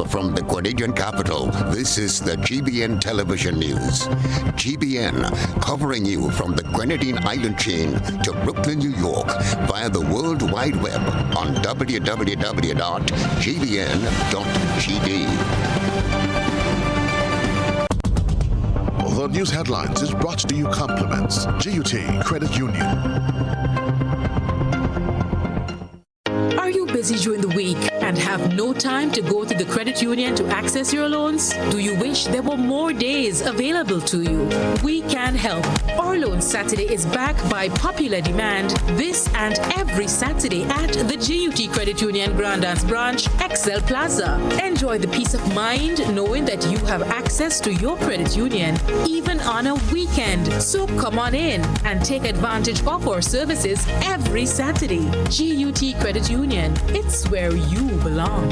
from the Grenadian capital, this is the GBN television news. GBN, covering you from the Grenadine Island chain to Brooklyn, New York, via the World Wide Web on www.gbn.gd. The news headlines is brought to you compliments GUT Credit Union. Are you busy during the week and have no time to go to the credit union to access your loans? Do you wish there were more days available to you? We can help. Our Loan Saturday is back by popular demand this and every Saturday at the GUT Credit Union Grandance Branch, Excel Plaza. Enjoy the peace of mind knowing that you have access to your credit union even on a weekend. So come on in and take advantage of our services every Saturday. GUT Credit Union. It's where you belong.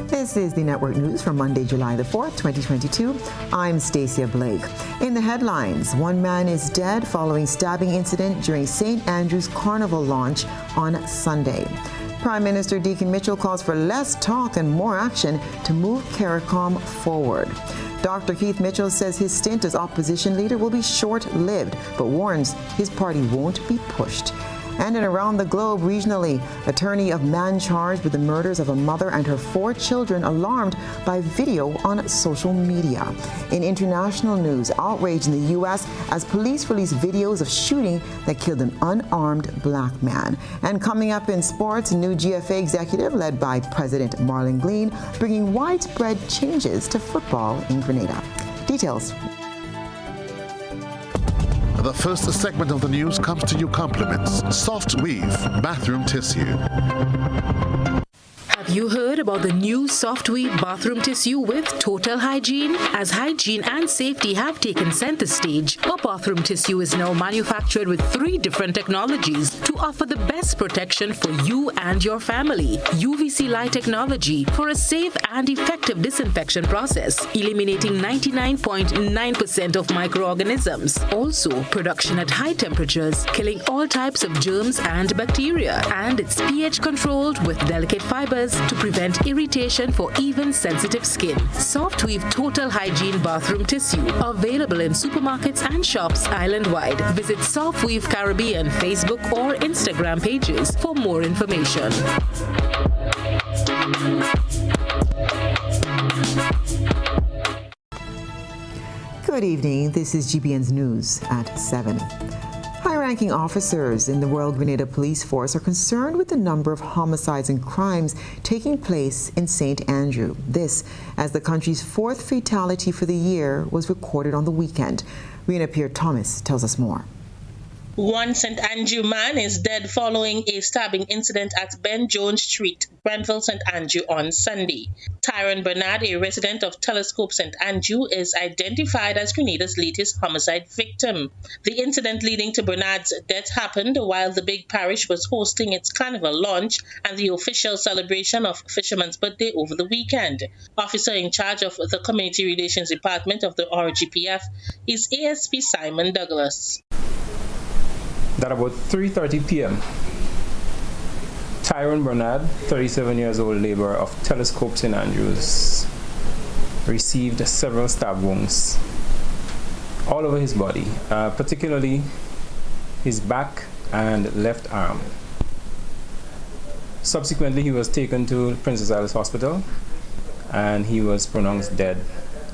This is the Network News for Monday, July the 4th, 2022. I'm Stasia Blake. In the headlines, one man is dead following stabbing incident during St. Andrew's Carnival launch on Sunday. Prime Minister Deacon Mitchell calls for less talk and more action to move CARICOM forward. Dr. Keith Mitchell says his stint as opposition leader will be short-lived, but warns his party won't be pushed. And in around the globe, regionally, attorney of man charged with the murders of a mother and her 4 children alarmed by video on social media. In international news, outrage in the U.S. as police release videos of shooting that killed an unarmed black man. And coming up in sports, a new GFA executive led by President Marlon Glean bringing widespread changes to football in Grenada. Details. The first segment of the news comes to you compliments Soft Weave Bathroom Tissue. Have you heard about the new Soft Weave bathroom tissue with total hygiene? As hygiene and safety have taken center stage, our bathroom tissue is now manufactured with 3 different technologies to offer the best protection for you and your family. UVC light technology for a safe and effective disinfection process, eliminating 99.9% of microorganisms. Also, production at high temperatures, killing all types of germs and bacteria. And it's pH controlled with delicate fibers to prevent irritation for even sensitive skin. Soft Weave Total Hygiene Bathroom Tissue. Available in supermarkets and shops island-wide. Visit Soft Weave Caribbean Facebook or Instagram pages for more information. Good evening. This is GBN's News at 7. High-ranking officers in the Royal Grenada Police Force are concerned with the number of homicides and crimes taking place in St. Andrew. This, as the country's 4th fatality for the year was recorded on the weekend. Rena Pierre-Thomas tells us more. One St. Andrew man is dead following a stabbing incident at Ben Jones Street, Grenville, St. Andrew on Sunday. Tyrone Bernard, a resident of Telescope St. Andrew, is identified as Grenada's latest homicide victim. The incident leading to Bernard's death happened while the big parish was hosting its carnival launch and the official celebration of Fisherman's Birthday over the weekend. Officer in charge of the Community Relations Department of the RGPF is ASP Simon Douglas. That about 3:30 p.m., Tyrone Bernard, 37 years old laborer of Telescope St. Andrews, received several stab wounds all over his body, particularly his back and left arm. Subsequently, he was taken to Princess Alice Hospital and he was pronounced dead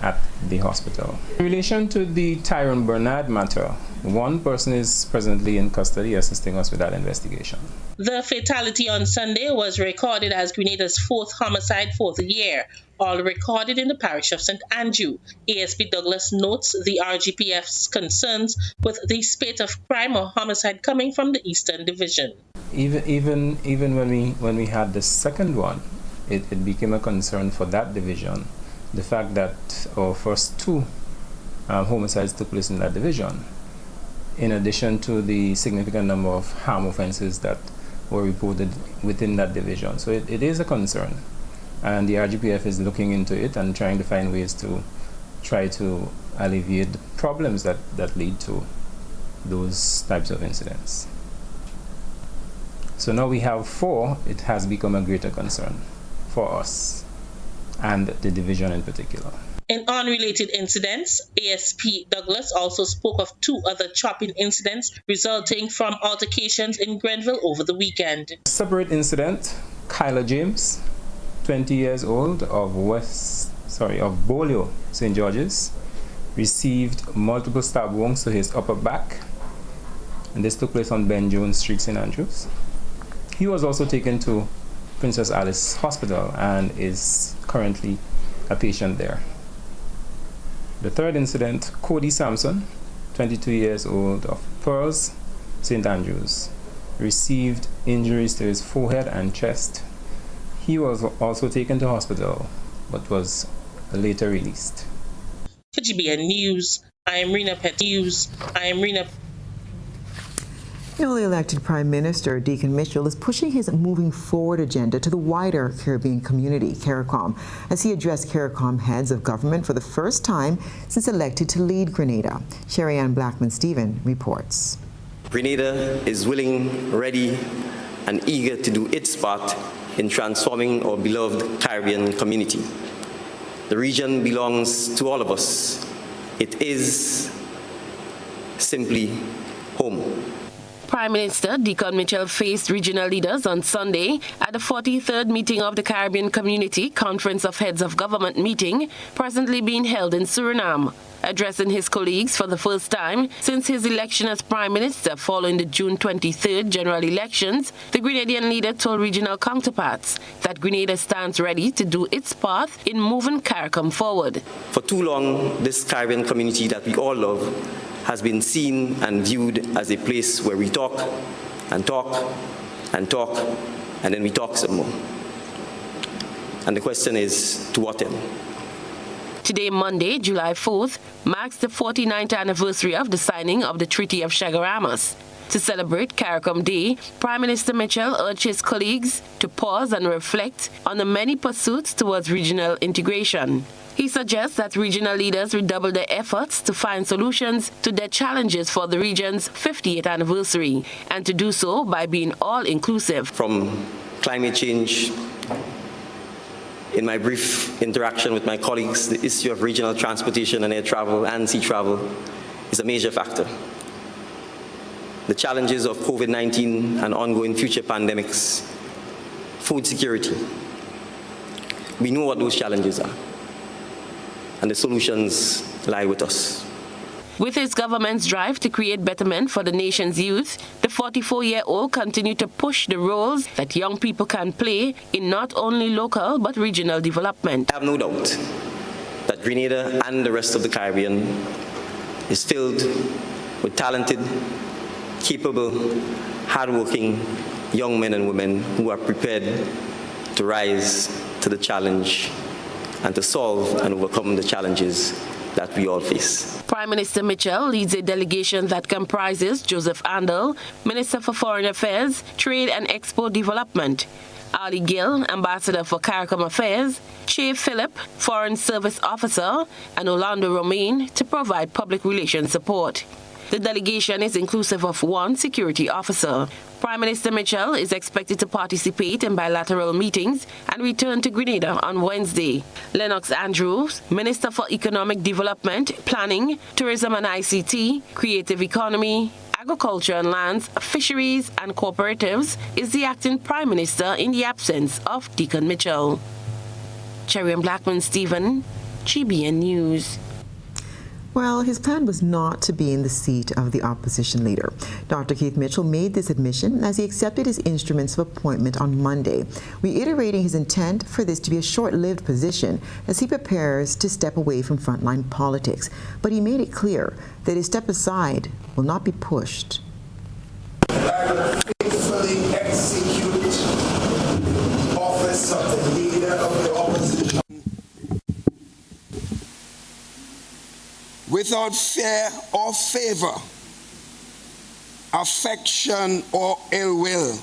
at the hospital. In relation to the Tyrone Bernard matter, one person is presently in custody assisting us with that investigation. The fatality on Sunday was recorded as Grenada's 4th homicide for the year, all recorded in the parish of St. Andrew. ASP Douglas notes the RGPF's concerns with the spate of crime or homicide coming from the Eastern Division. Even when we had the second one, it became a concern for that division. The fact that our first 2 homicides took place in that division, in addition to the significant number of harm offenses that were reported within that division. So it is a concern, and the RGPF is looking into it and trying to find ways to try to alleviate the problems that lead to those types of incidents. So now we have 4, it has become a greater concern. for us and the division in particular. In unrelated incidents, ASP Douglas also spoke of 2 other chopping incidents resulting from altercations in Grenville over the weekend. Separate incident, Kyla James, 20 years old, of Bolio, St. George's, received multiple stab wounds to his upper back, and this took place on Ben Jones Street, St. Andrews. He was also taken to Princess Alice Hospital and is currently a patient there. The third incident, Cody Sampson, 22 years old, of Pearls, St. Andrews, received injuries to his forehead and chest. He was also taken to hospital, but was later released. For GBN News, I am Rena Pet. Newly elected Prime Minister Deacon Mitchell is pushing his moving forward agenda to the wider Caribbean community, CARICOM, as he addressed CARICOM heads of government for the first time since elected to lead Grenada. Sherry Ann Blackman-Stephen reports. Grenada is willing, ready, and eager to do its part in transforming our beloved Caribbean community. The region belongs to all of us. It is simply home. Prime Minister Deacon Mitchell faced regional leaders on Sunday at the 43rd meeting of the Caribbean Community Conference of Heads of Government meeting, presently being held in Suriname. Addressing his colleagues for the first time since his election as Prime Minister following the June 23rd general elections, the Grenadian leader told regional counterparts that Grenada stands ready to do its part in moving CARICOM forward. For too long, this Caribbean community that we all love has been seen and viewed as a place where we talk and talk and talk, and then we talk some more. And the question is, to what end? Today, Monday, July 4th, marks the 49th anniversary of the signing of the Treaty of Chaguaramas. To celebrate CARICOM Day, Prime Minister Mitchell urged his colleagues to pause and reflect on the many pursuits towards regional integration. He suggests that regional leaders redouble their efforts to find solutions to their challenges for the region's 50th anniversary, and to do so by being all-inclusive. From climate change, in my brief interaction with my colleagues, the issue of regional transportation and air travel and sea travel is a major factor. The challenges of COVID-19 and ongoing future pandemics, food security. We know what those challenges are, and the solutions lie with us. With his government's drive to create betterment for the nation's youth, the 44-year-old continued to push the roles that young people can play in not only local but regional development. I have no doubt that Grenada and the rest of the Caribbean is filled with talented, capable, hardworking young men and women who are prepared to rise to the challenge and to solve and overcome the challenges that we all face. Prime Minister Mitchell leads a delegation that comprises Joseph Andel, Minister for Foreign Affairs, Trade and Export Development, Ali Gill, Ambassador for CARICOM Affairs, Che Phillip, Foreign Service Officer, and Orlando Romaine to provide public relations support. The delegation is inclusive of 1 security officer. Prime Minister Mitchell is expected to participate in bilateral meetings and return to Grenada on Wednesday. Lennox Andrews, Minister for Economic Development, Planning, Tourism and ICT, Creative Economy, Agriculture and Lands, Fisheries and Cooperatives, is the acting Prime Minister in the absence of Deacon Mitchell. Cherry and Blackman-Stephen, GBN News. Well, his plan was not to be in the seat of the opposition leader. Dr. Keith Mitchell made this admission as he accepted his instruments of appointment on Monday, reiterating his intent for this to be a short-lived position as he prepares to step away from frontline politics. But he made it clear that his step aside will not be pushed. I will faithfully execute the office of the leader of the opposition without fear or favor, affection or ill will,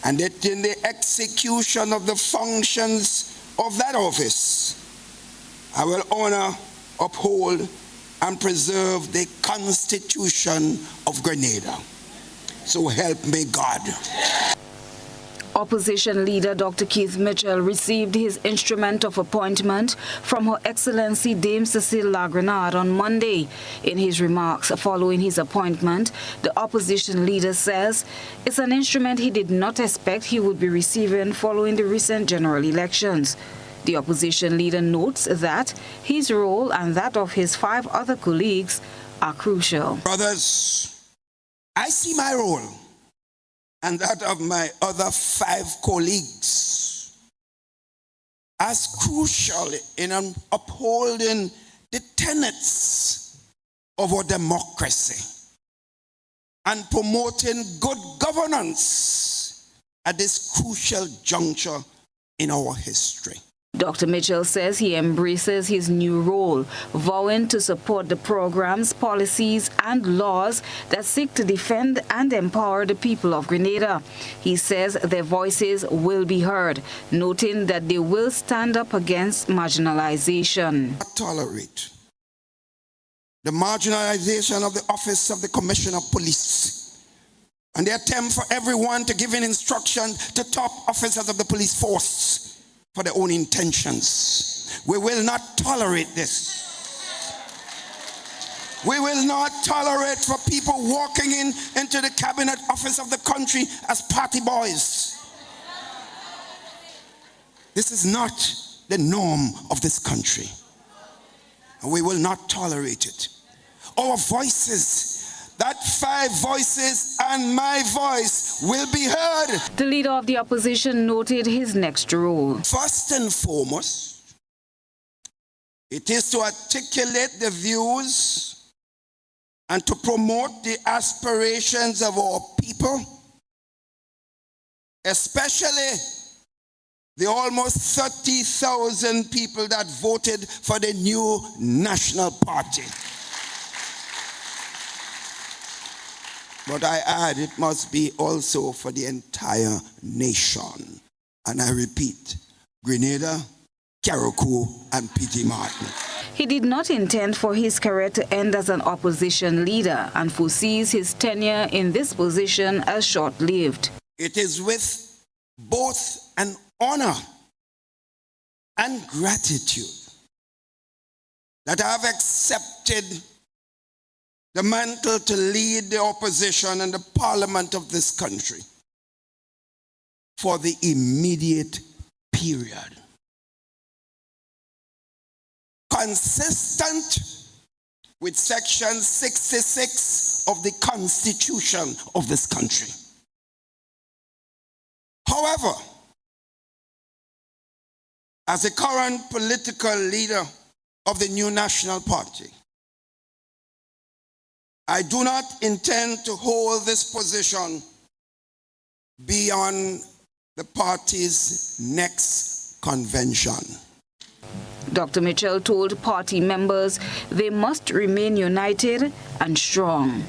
and that in the execution of the functions of that office, I will honor, uphold, and preserve the Constitution of Grenada. So help me God. Opposition leader Dr. Keith Mitchell received his instrument of appointment from Her Excellency Dame Cecile Lagrenard on Monday. In his remarks following his appointment, the opposition leader says it's an instrument he did not expect he would be receiving following the recent general elections. The opposition leader notes that his role and that of his 5 other colleagues are crucial. Brothers, I see my role and that of my other 5 colleagues as crucial in upholding the tenets of our democracy and promoting good governance at this crucial juncture in our history. Dr. Mitchell says he embraces his new role, vowing to support the programs, policies, and laws that seek to defend and empower the people of Grenada. He says their voices will be heard, noting that they will stand up against marginalization. Not tolerate the marginalization of the Office of the Commissioner of Police and the attempt for everyone to give an instruction to top officers of the police force for their own intentions. We will not tolerate this. We will not tolerate for people walking into the cabinet office of the country as party boys. This is not the norm of this country, and we will not tolerate it. Our voices, that 5 voices and my voice, will be heard. The leader of the opposition noted his next role. First and foremost, it is to articulate the views and to promote the aspirations of our people, especially the almost 30,000 people that voted for the new National Party. But I add, it must be also for the entire nation. And I repeat, Grenada, Carriacou, and P.T. Martin. He did not intend for his career to end as an opposition leader and foresees his tenure in this position as short-lived. It is with both an honor and gratitude that I have accepted the mantle to lead the opposition and the parliament of this country for the immediate period. Consistent with Section 66 of the Constitution of this country. However, as the current political leader of the new National Party, I do not intend to hold this position beyond the party's next convention. Dr. Mitchell told party members they must remain united and strong.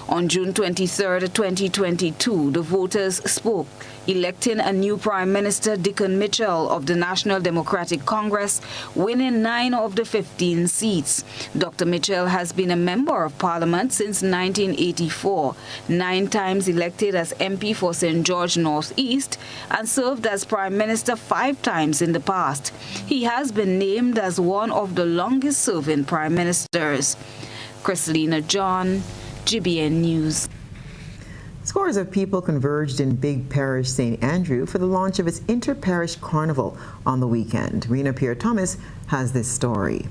On June 23, 2022, the voters spoke, electing a new Prime Minister, Dickon Mitchell, of the National Democratic Congress, winning 9 of the 15 seats. Dr. Mitchell has been a member of Parliament since 1984, 9 times elected as MP for St. George North East, and served as Prime Minister 5 times in the past. He has been named as one of the longest-serving Prime Ministers. Christelina John, GBN News. Scores of people converged in Big Parish St. Andrew for the launch of its Inter-Parish Carnival on the weekend. Rena Pierre-Thomas has this story.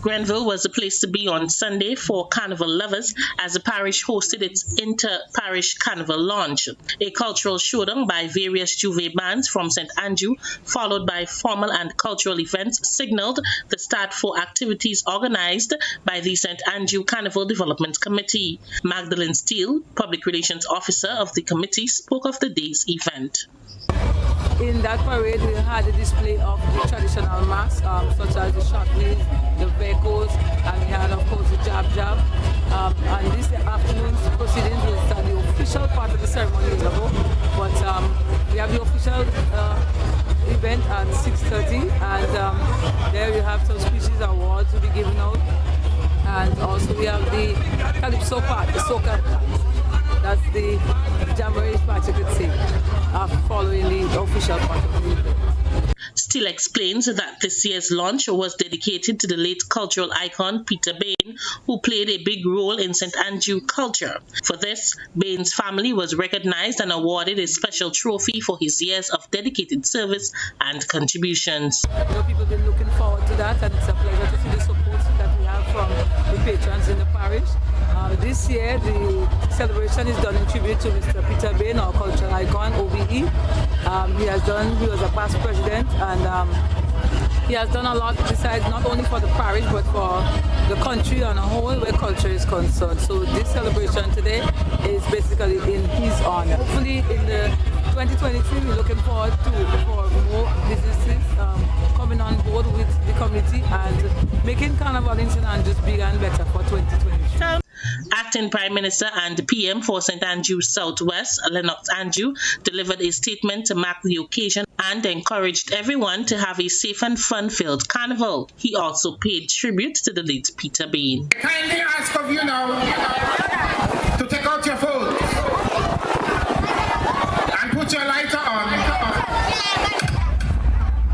Grenville was the place to be on Sunday for carnival lovers as the parish hosted its inter-parish carnival launch. A cultural showdown by various Juve bands from St. Andrew, followed by formal and cultural events, signaled the start for activities organized by the St. Andrew Carnival Development Committee. Magdalene Steele, Public Relations Officer of the committee, spoke of the day's event. In that parade, we had a display of the traditional masks, such as the shotleys, the vehicles, and we had, of course, the jab. And this afternoon's proceedings will start the official part of the ceremony level, but we have the official event at 6:30, and there you have some speeches, awards will be given out, and also we have the Calypso part, the soca part. That's the Jamboree part, you could say. following the official part of the event. Still explains that this year's launch was dedicated to the late cultural icon Peter Bain, who played a big role in St. Andrew culture. For this, Bain's family was recognized and awarded a special trophy for his years of dedicated service and contributions. People have been looking forward to that, and it's a pleasure to see the support that we have from the patrons in the parish. This year, the celebration is done in tribute to Mr. Peter Bain, our cultural icon, OBE. He was a past president, and he has done a lot besides not only for the parish, but for the country on a whole where culture is concerned. So this celebration today is basically in his honor. Hopefully in the 2023, we're looking forward to for more businesses coming on board with the community and making Carnival in St. Andrews bigger and better for 2023. Acting Prime Minister and PM for St. Andrews Southwest, Lennox Andrew, delivered a statement to mark the occasion and encouraged everyone to have a safe and fun-filled carnival. He also paid tribute to the late Peter Bain. I kindly ask of you now to take out your phones and put your lighter on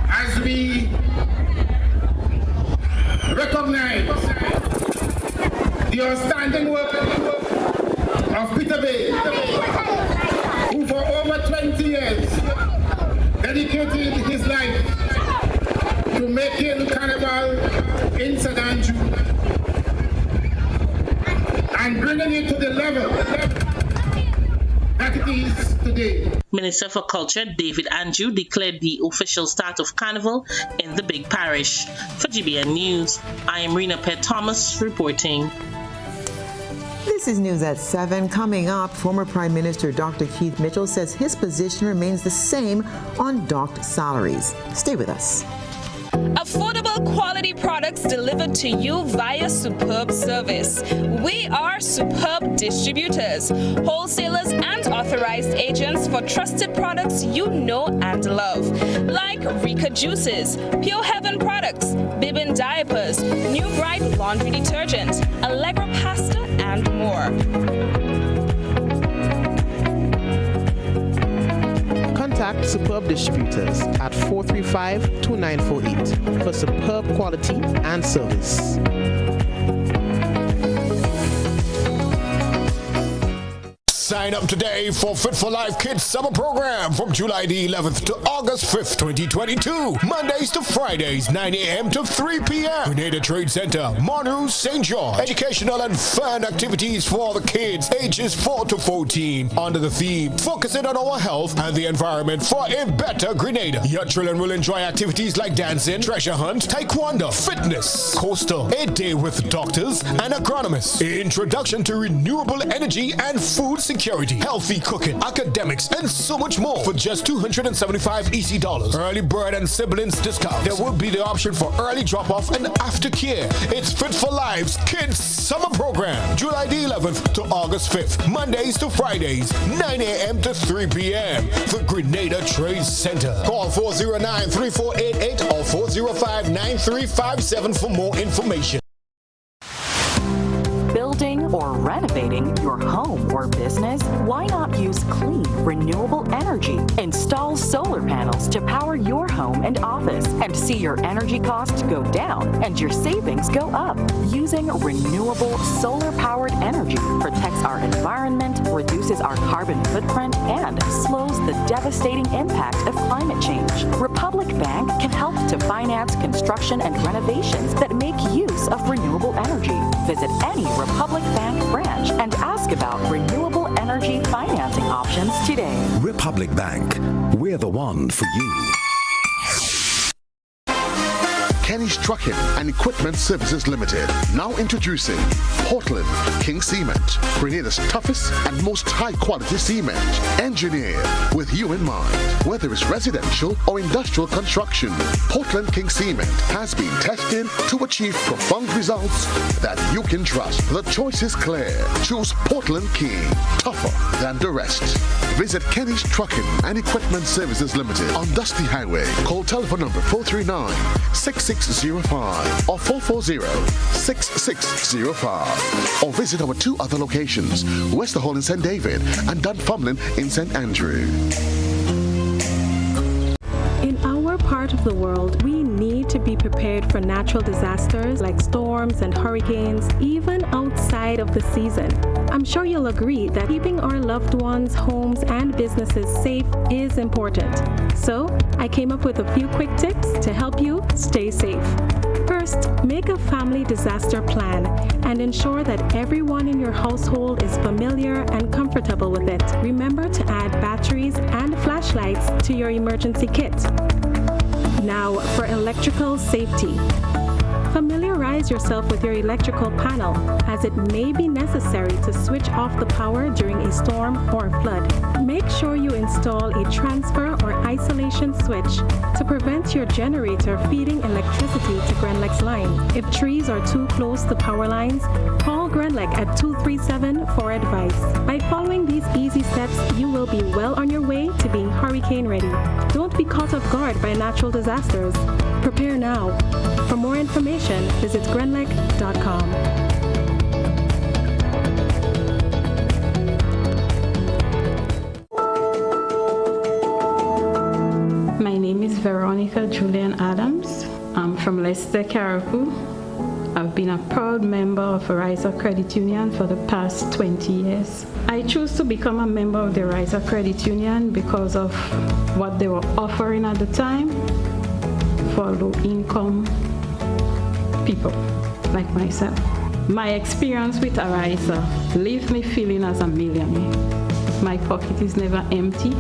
as we recognize the outstanding work of Peter Bain, who for over 20 years dedicated his life to making Carnival in St. Andrew and bringing it to the level that it is today. Minister for Culture David Andrew declared the official start of Carnival in the big parish. For GBN News, I am Rena Pett Thomas reporting. This is news at 7. Coming up, former Prime Minister Dr. Keith Mitchell says his position remains the same on docked salaries. Stay with us. Affordable quality products delivered to you via Superb Service. We are Superb Distributors, wholesalers and authorized agents for trusted products you know and love, like Rika Juices, Pure Heaven products, Bibin diapers, New Bright laundry detergent, Allegra pasta, and more. Contact Superb Distributors at 435-2948 for superb quality and service. Sign up today for Fit for Life Kids Summer Program from July the 11th to August 5th, 2022. Mondays to Fridays, 9 a.m. to 3 p.m. Grenada Trade Center, Monroe, St. George. Educational and fun activities for the kids ages 4 to 14 under the theme focusing on our health and the environment for a better Grenada. Your children will enjoy activities like dancing, treasure hunt, taekwondo, fitness, coastal, a day with doctors and agronomists, introduction to renewable energy and food security, healthy cooking, academics, and so much more for just $275 EC. Early bird and siblings discount. There will be the option for early drop-off and aftercare. It's Fit for Life's Kids Summer Program, July the 11th to August 5th, Mondays to Fridays, 9 a.m. to 3 p.m. The Grenada Trade Center. Call 409-3488 or 405-9357 for more information. Building or renovating your home or business? Why not use clean, renewable energy? Install solar panels to power your home and office and see your energy costs go down and your savings go up. Using renewable solar-powered energy protects our environment, reduces our carbon footprint, and slows the devastating impact of climate change. Republic Bank can help to finance construction and renovations that make use of renewable energy. Visit any Republic Bank branch and ask about renewable energy financing options today. Republic Bank, we're the one for you. Kenny's Trucking and Equipment Services Limited. Now introducing Portland King Cement, Grenada's toughest and most high-quality cement, engineered with you in mind. Whether it's residential or industrial construction, Portland King Cement has been tested to achieve profound results that you can trust. The choice is clear. Choose Portland King, tougher than the rest. Visit Kenny's Trucking and Equipment Services Limited on Dusty Highway. Call telephone number 439-6605 or 440-6605. Or visit our two other locations, Wester Hall in St. David and Dunfermline in St. Andrew. part of the world, we need to be prepared for natural disasters like storms and hurricanes, even outside of the season. I'm sure you'll agree that keeping our loved ones, homes, and businesses safe is important. So, I came up with a few quick tips to help you stay safe. First, make a family disaster plan and ensure that everyone in your household is familiar and comfortable with it. Remember to add batteries and flashlights to your emergency kit. Now, for electrical safety. Familiarize yourself with your electrical panel, as it may be necessary to switch off the power during a storm or flood. Make sure you install a transfer or isolation switch to prevent your generator feeding electricity to Grenlec's line. If trees are too close to power lines, call Grenlec at 237 for advice. By following these easy steps, you will be well on your way to being hurricane ready. Don't be caught off guard by natural disasters. Prepare now. For more information, visit grenlec.com. My name is Veronica Julian Adams. I'm from Leicester, Carriacou. I've been a proud member of Riser Credit Union for the past 20 years. I chose to become a member of the Riser Credit Union because of what they were offering at the time for low-income people like myself. My experience with Ariza leaves me feeling as a millionaire. My pocket is never empty.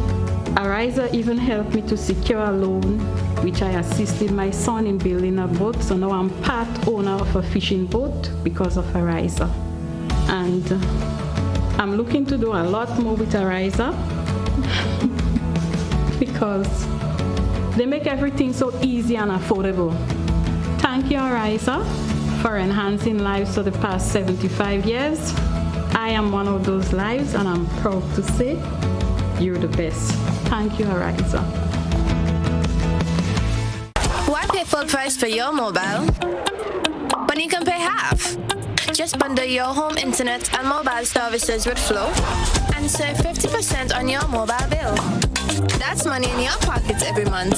Ariza even helped me to secure a loan, which I assisted my son in building a boat, so now I'm part owner of a fishing boat because of Ariza. And I'm looking to do a lot more with Ariza because they make everything so easy and affordable. Thank you, Ariza, for enhancing lives for the past 75 years. I am one of those lives, and I'm proud to say you're the best. Thank you, Ariza. Why pay full price for your mobile when you can pay half? Just bundle your home internet and mobile services with Flow and save 50% on your mobile bill. That's money in your pockets every month.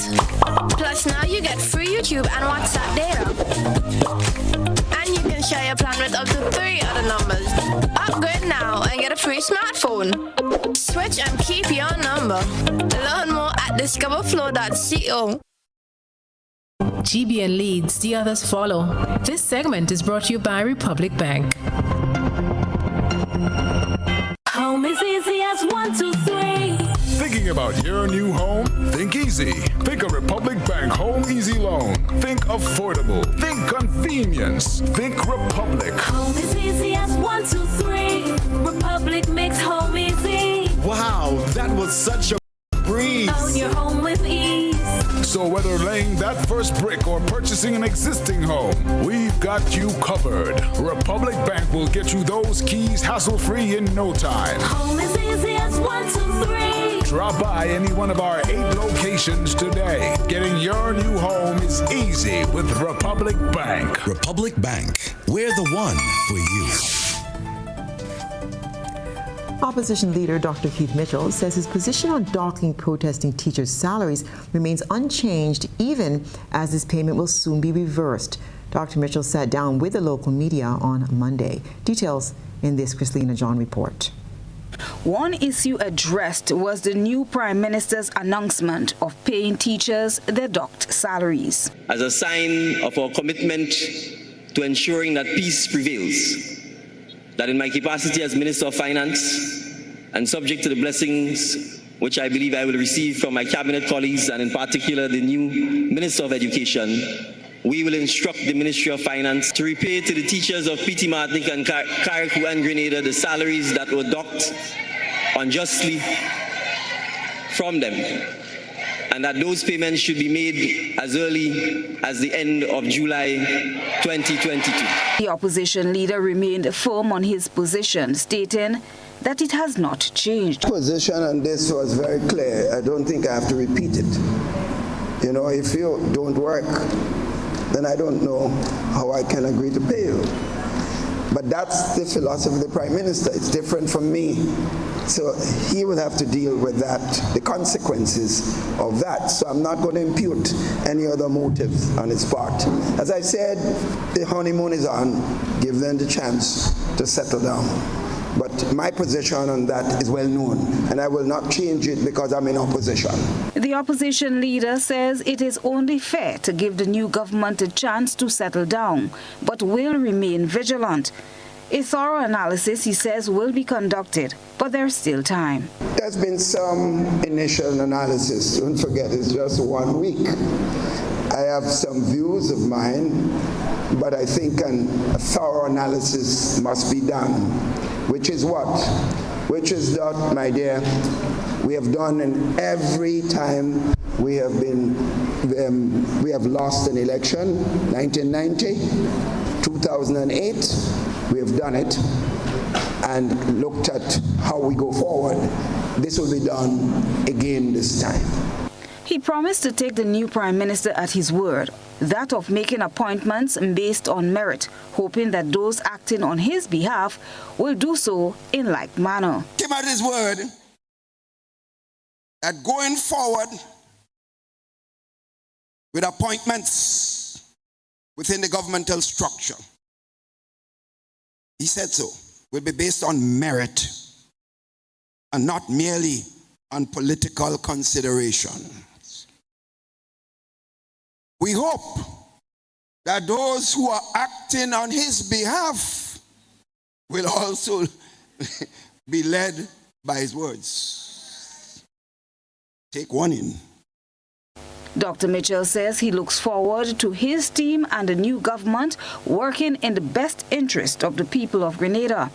Plus now you get free YouTube and WhatsApp data. And you can share your plan with up to 3 other numbers. Upgrade now and get a free smartphone. Switch and keep your number. Learn more at discoverflow.co. GBN leads, the others follow. This segment is brought to you by Republic Bank. Home is easy as 1, 2, 3. Thinking about your new home? Think easy. Think a Republic Bank Home Easy Loan. Think affordable. Think convenience. Think Republic. Home is easy as 1, 2, 3. Republic makes home easy. Wow, that was such a breeze. Own your home with ease. So whether laying that first brick or purchasing an existing home, we've got you covered. Republic Bank will get you those keys hassle-free in no time. Home is easy as 1, 2, 3. Drop by any one of our 8 locations today. Getting your new home is easy with Republic Bank. Republic Bank, we're the one for you. Opposition leader Dr. Keith Mitchell says his position on docking protesting teachers' salaries remains unchanged even as this payment will soon be reversed. Dr. Mitchell sat down with the local media on Monday. Details in this Christina John report. One issue addressed was the new Prime Minister's announcement of paying teachers their docked salaries. As a sign of our commitment to ensuring that peace prevails, that in my capacity as Minister of Finance, and subject to the blessings which I believe I will receive from my cabinet colleagues, and in particular the new Minister of Education, we will instruct the Ministry of Finance to repay to the teachers of P.T. Martinique and Carriacou and Grenada the salaries that were docked unjustly from them, and that those payments should be made as early as the end of July 2022. The opposition leader remained firm on his position, stating that it has not changed. Position on this was very clear. I don't think I have to repeat it. You know, if you don't work, then I don't know how I can agree to pay you. But that's the philosophy of the Prime Minister. It's different from me. So he will have to deal with that, the consequences of that. So I'm not going to impute any other motive on his part. As I said, the honeymoon is on. Give them the chance to settle down. But my position on that is well known, and I will not change it because I'm in opposition. The opposition leader says it is only fair to give the new government a chance to settle down, but will remain vigilant. A thorough analysis, he says, will be conducted, but there's still time. There's been some initial analysis. Don't forget, it's just 1 week. I have some views of mine, but I think a thorough analysis must be done. Which is what? Which is that, my dear, we have done in every time we have lost an election, 1990, 2008, we have done it and looked at how we go forward. This will be done again this time. He promised to take the new Prime Minister at his word, that of making appointments based on merit, hoping that those acting on his behalf will do so in like manner. Came at his word that going forward with appointments within the governmental structure, he said so, will be based on merit and not merely on political considerations. We hope that those who are acting on his behalf will also be led by his words. Take one in. Dr. Mitchell says he looks forward to his team and the new government working in the best interest of the people of Grenada.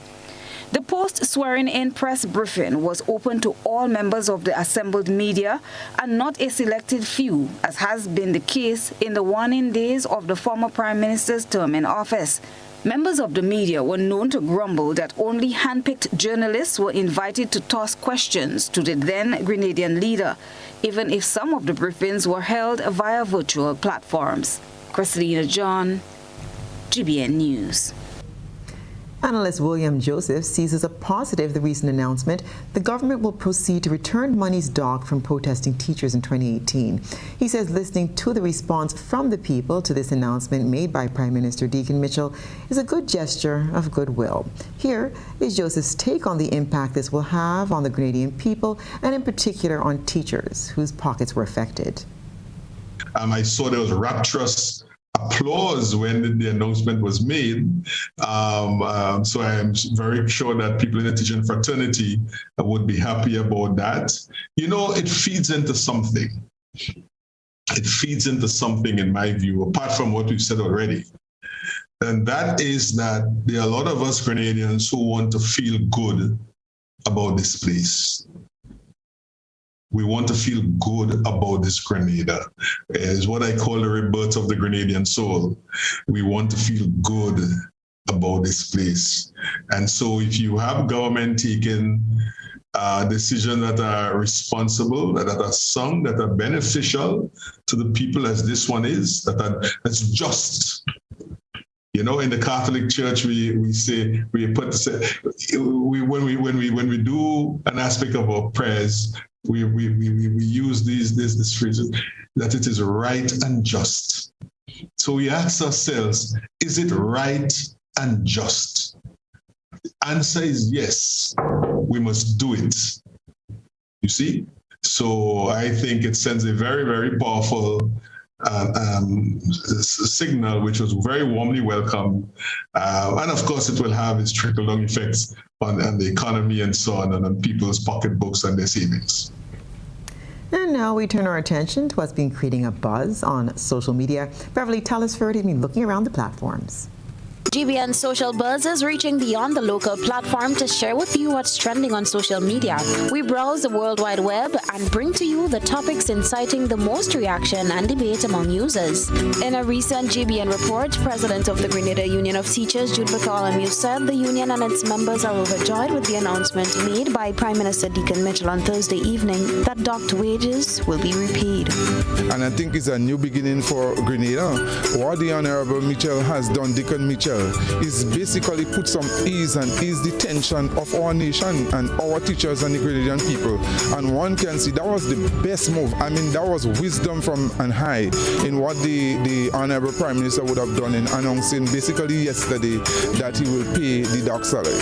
The post-swearing-in press briefing was open to all members of the assembled media and not a selected few, as has been the case in the waning days of the former Prime Minister's term in office. Members of the media were known to grumble that only hand-picked journalists were invited to toss questions to the then Grenadian leader, even if some of the briefings were held via virtual platforms. Christina John, GBN News. Analyst William Joseph sees as a positive the recent announcement the government will proceed to return monies docked from protesting teachers in 2018. He says listening to the response from the people to this announcement made by Prime Minister Deacon Mitchell is a good gesture of goodwill. Here is Joseph's take on the impact this will have on the Grenadian people and in particular on teachers whose pockets were affected. I saw there was rapturous applause when the announcement was made. So I am very sure that people in the teaching fraternity would be happy about that. You know, it feeds into something. It feeds into something, in my view, apart from what we've said already. And that is that there are a lot of us Grenadians who want to feel good about this place. We want to feel good about this Grenada. It's what I call the rebirth of the Grenadian soul. We want to feel good about this place. And so if you have government taking decisions that are responsible, that are sound, that are beneficial to the people as this one is, that's just. You know, in the Catholic Church, when we do an aspect of our prayers, we use this phrase that it is right and just. So we ask ourselves, is it right and just? The answer is yes. We must do it. You see? So I think it sends a very, very powerful signal, which was very warmly welcomed. And of course, it will have its trickle-down effects on the economy and so on people's pocketbooks and their savings. And now we turn our attention to what's been creating a buzz on social media. Beverly Telesford has been looking around the platforms. GBN Social Buzz is reaching beyond the local platform to share with you what's trending on social media. We browse the World Wide Web and bring to you the topics inciting the most reaction and debate among users. In a recent GBN report, President of the Grenada Union of Teachers, Jude Bartholomew, said the union and its members are overjoyed with the announcement made by Prime Minister Deacon Mitchell on Thursday evening that docked wages will be repaid. And I think it's a new beginning for Grenada. What the Honorable Mitchell has done, Deacon Mitchell, well is basically put some ease the tension of our nation and our teachers and the Grenadian people. And one can see that was the best move. I mean, that was wisdom from on high in what the Honorable Prime Minister would have done in announcing basically yesterday that he will pay the dark salary.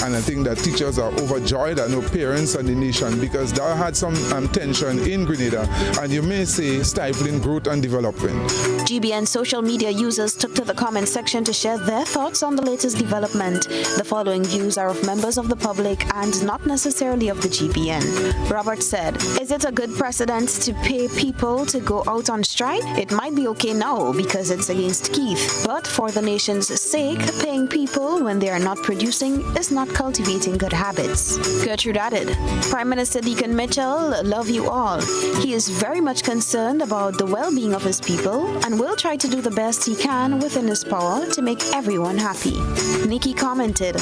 And I think that teachers are overjoyed, and parents and the nation, because there had some tension in Grenada, and you may say stifling growth and development. GBN social media users took to the comment section to share their thoughts on the latest development. The following views are of members of the public and not necessarily of the GBN. Robert said, "Is it a good precedent to pay people to go out on strike? It might be okay now because it's against Keith, but for the nation's sake, paying people when they are not producing is not cultivating good habits." Gertrude added, "Prime Minister Deacon Mitchell, love you all. He is very much concerned about the well-being of his people and will try to do the best he can within his power to make everyone happy." Nikki commented,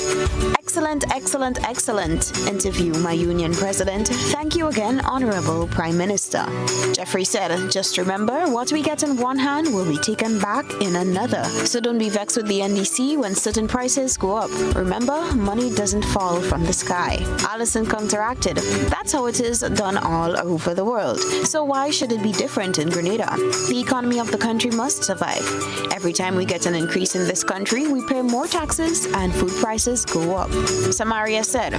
"Excellent, excellent, excellent interview, my union president. Thank you again, Honorable Prime Minister." Jeffrey said, "Just remember, what we get in one hand will be taken back in another. So don't be vexed with the NDC when certain prices go up. Remember, money doesn't fall from the sky." Allison counteracted, "That's how it is done all over the world. So why should it be different in Grenada? The economy of the country must survive. Every time we get an increase in this country, we pay more taxes and food prices go up." Samaria said,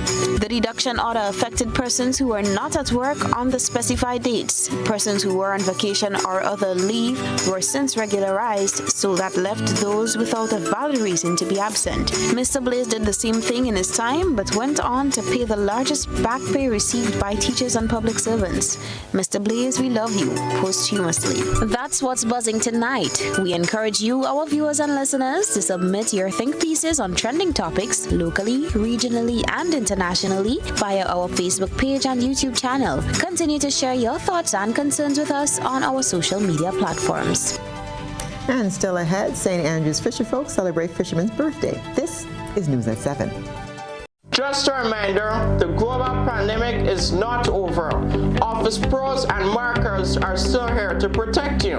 "The deduction order affected persons who were not at work on the specified dates. Persons who were on vacation or other leave were since regularized, so that left those without a valid reason to be absent. Mr. Blaze did the same thing in his time, but went on to pay the largest back pay received by teachers and public servants. Mr. Blaze, we love you," posthumously. That's what's buzzing tonight. We encourage you, our viewers and listeners, to submit your think pieces on trending topics locally, regionally, and internationally via our Facebook page and YouTube channel. Continue to share your thoughts and concerns with us on our social media platforms. And still ahead, St. Andrews fisher folk celebrate fishermen's birthday. This is News at 7. Just a reminder, the global pandemic is not over. Office Pros and markers are still here to protect you.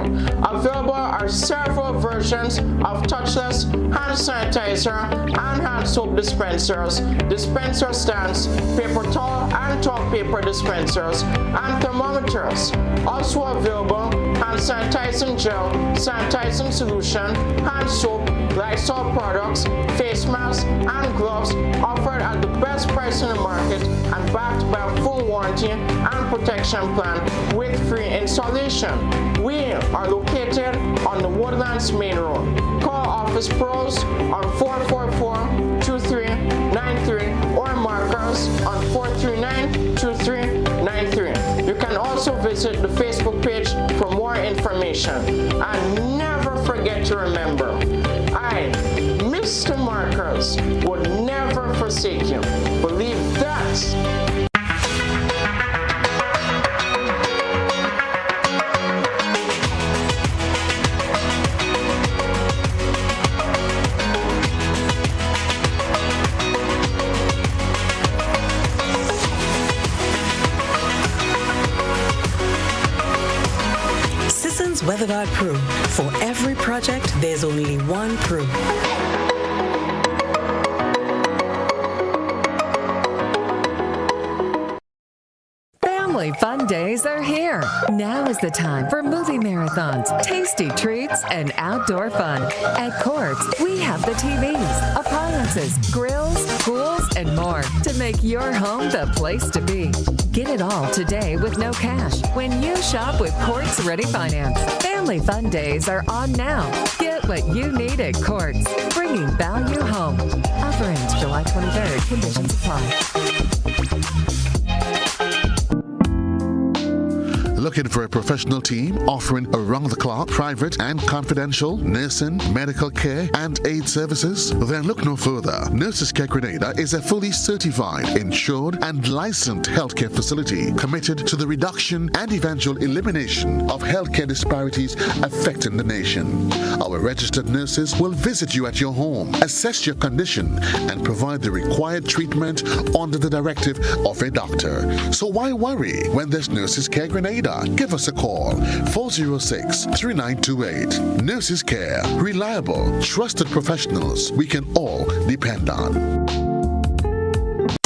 Available are several versions of touchless hand sanitizer and hand soap dispensers, dispenser stands, paper towel and toilet paper dispensers, and thermometers. Also available, hand sanitizing gel, sanitizing solution, hand soap, Lysol products, face masks, and gloves offered at the best price in the market and backed by a full warranty and protection plan with free installation. We are located on the Woodlands Main Road. Call Office Pros on 444-2393 or markers on 439-2393. You can also visit the Facebook page for more information. And never forget to remember, I, Mr. Markers, would never forsake you. Believe that. Sisson's WeatherGuard Pro. For every project, there's only one Pro. Family fun days are here. Now is the time for movie marathons, tasty treats, and outdoor fun. At Courts, we have the TVs, appliances, grills, pools, and more to make your home the place to be. Get it all today with no cash when you shop with Courts Ready Finance. Family fun days are on now. Get what you need at Courts, bringing value home. Offer ends July 23rd. Conditions apply. Looking for a professional team offering around-the-clock, private and confidential nursing, medical care, and aid services? Then look no further. Nurses Care Grenada is a fully certified, insured, and licensed healthcare facility committed to the reduction and eventual elimination of healthcare disparities affecting the nation. Our registered nurses will visit you at your home, assess your condition, and provide the required treatment under the directive of a doctor. So why worry when there's Nurses Care Grenada? Stasia, give us a call, 406-3928. Nurses Care, reliable, trusted professionals we can all depend on.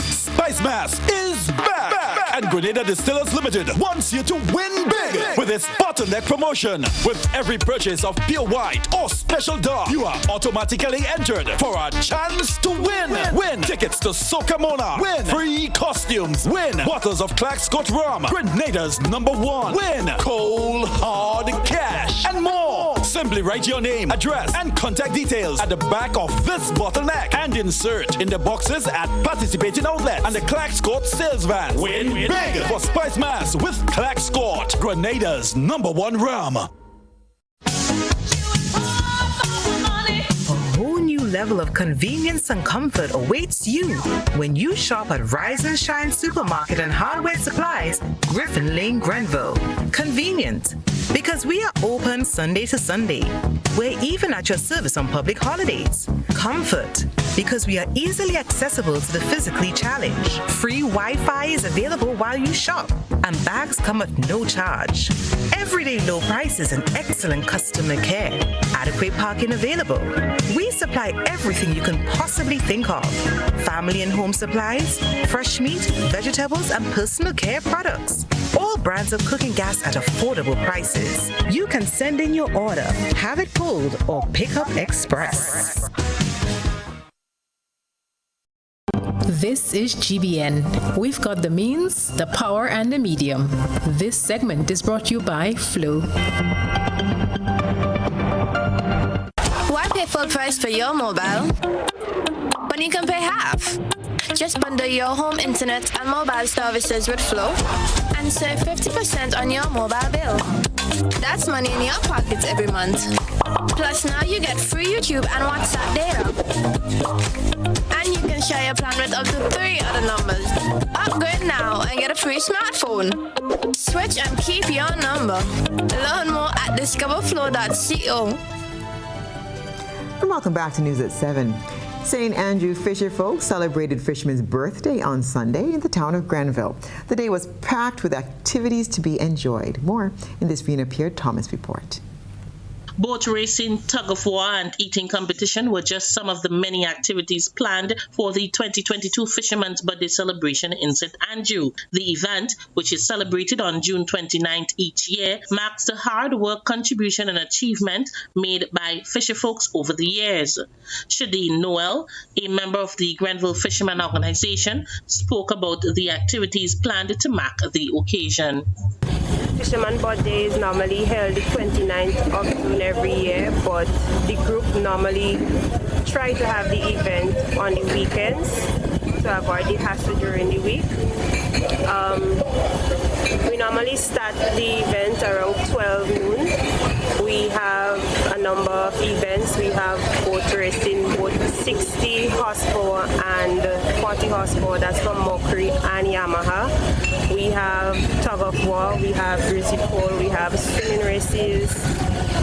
Spice Mass is back! And Grenada Distillers Limited wants you to win big with its bottleneck promotion. With every purchase of pure white or special dark, you are automatically entered for a chance to win. Win tickets to Soca Mona. Win free costumes. Win bottles of Clark Scott Rum. Grenada's #1. Win cold hard cash and more. Simply write your name, address, and contact details at the back of this bottleneck and insert in the boxes at participating outlets and the Clark Scott sales van. Win big for Spice Mass with Clark Scott, Grenada's #1 rum. A whole new level of convenience and comfort awaits you when you shop at Rise and Shine Supermarket and Hardware Supplies, Griffin Lane, Grenville. Convenient, because we are open Sunday to Sunday. We're even at your service on public holidays. Comfort, because we are easily accessible to the physically challenged. Free Wi-Fi is available while you shop, and bags come at no charge. Everyday low prices and excellent customer care. Adequate parking available. We supply everything you can possibly think of. Family and home supplies, fresh meat, vegetables, and personal care products. All brands of cooking gas at affordable prices. You can send in your order, have it pulled, or pick up express. This is GBN. We've got the means, the power, and the medium. This segment is brought to you by Flow. Why pay full price for your mobile when you can pay half? Just bundle your home internet and mobile services with Flow and save 50% on your mobile bill. That's money in your pockets every month. Plus now you get free YouTube and WhatsApp data. And you can share your plan with up to 3 other numbers. Upgrade now and get a free smartphone. Switch and keep your number. Learn more at discoverflow.co. And welcome back to News at 7. St. Andrew Fisher folks celebrated Fisherman's birthday on Sunday in the town of Grenville. The day was packed with activities to be enjoyed. More in this Rena Pierre-Thomas report. Boat racing, tug-of-war, and eating competition were just some of the many activities planned for the 2022 Fisherman's Birthday celebration in St. Andrew. The event, which is celebrated on June 29th each year, marks the hard work, contribution, and achievement made by fisher folks over the years. Shadeen Noel, a member of the Grenville Fisherman Organization, spoke about the activities planned to mark the occasion. Fisherman Birthday is normally held the 29th of June every year, but the group normally try to have the event on the weekends to avoid the hassle during the week. We normally start the event around 12 noon. We have a number of events. We have boat racing, both 60 horsepower and 40 horsepower, that's from Mercury and Yamaha. We have tug of war, we have greasy pole, we have swimming races,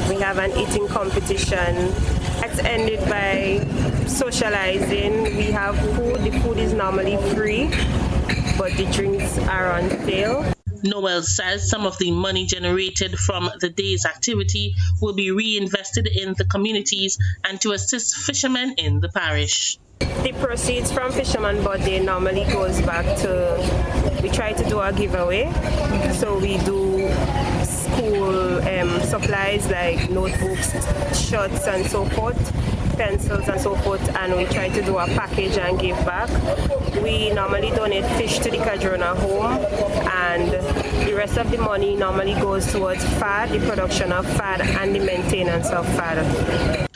we have an eating competition. It's ended by socializing. We have food. The food is normally free, but the drinks are on sale. Noel says some of the money generated from the day's activity will be reinvested in the communities and to assist fishermen in the parish. The proceeds from Fisherman Birthday normally goes back to, we try to do a giveaway. So we do school supplies like notebooks, shirts and so forth, pencils and so forth, and we try to do a package and give back. We normally donate fish to the Cadrona home, and the rest of the money normally goes towards FAD, the production of FAD and the maintenance of FAD.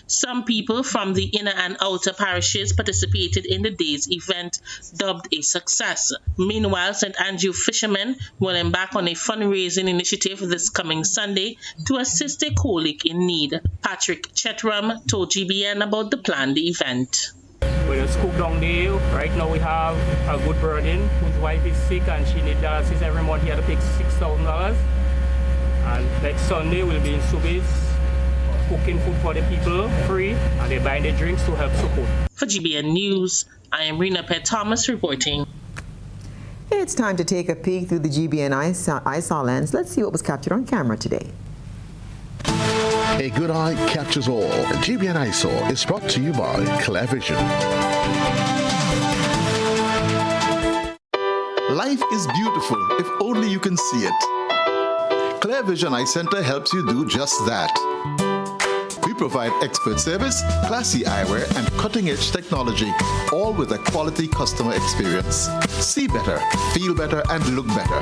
Some people from the inner and outer parishes participated in the day's event, dubbed a success. Meanwhile, St. Andrew fishermen will embark on a fundraising initiative this coming Sunday to assist a colic in need. Patrick Chetram told GBN about the planned event. We just cook down there. Right now we have a good burden whose wife is sick and she needs dialysis every month. He had to pay $6,000. And next Sunday we'll be in Subies, cooking food for the people free, and they're buying the drinks to help support. For GBN News, I am Rena Pierre-Thomas reporting. A It's time to take a peek through the GBN ISAW lens. Let's see what was captured on camera today. A good eye captures all. GBN ISAW is brought to you by Clear Vision. Life is beautiful if only you can see it. Clear Vision Eye Center helps you do just that. We provide expert service, classy eyewear, and cutting-edge technology, all with a quality customer experience. See better, feel better, and look better.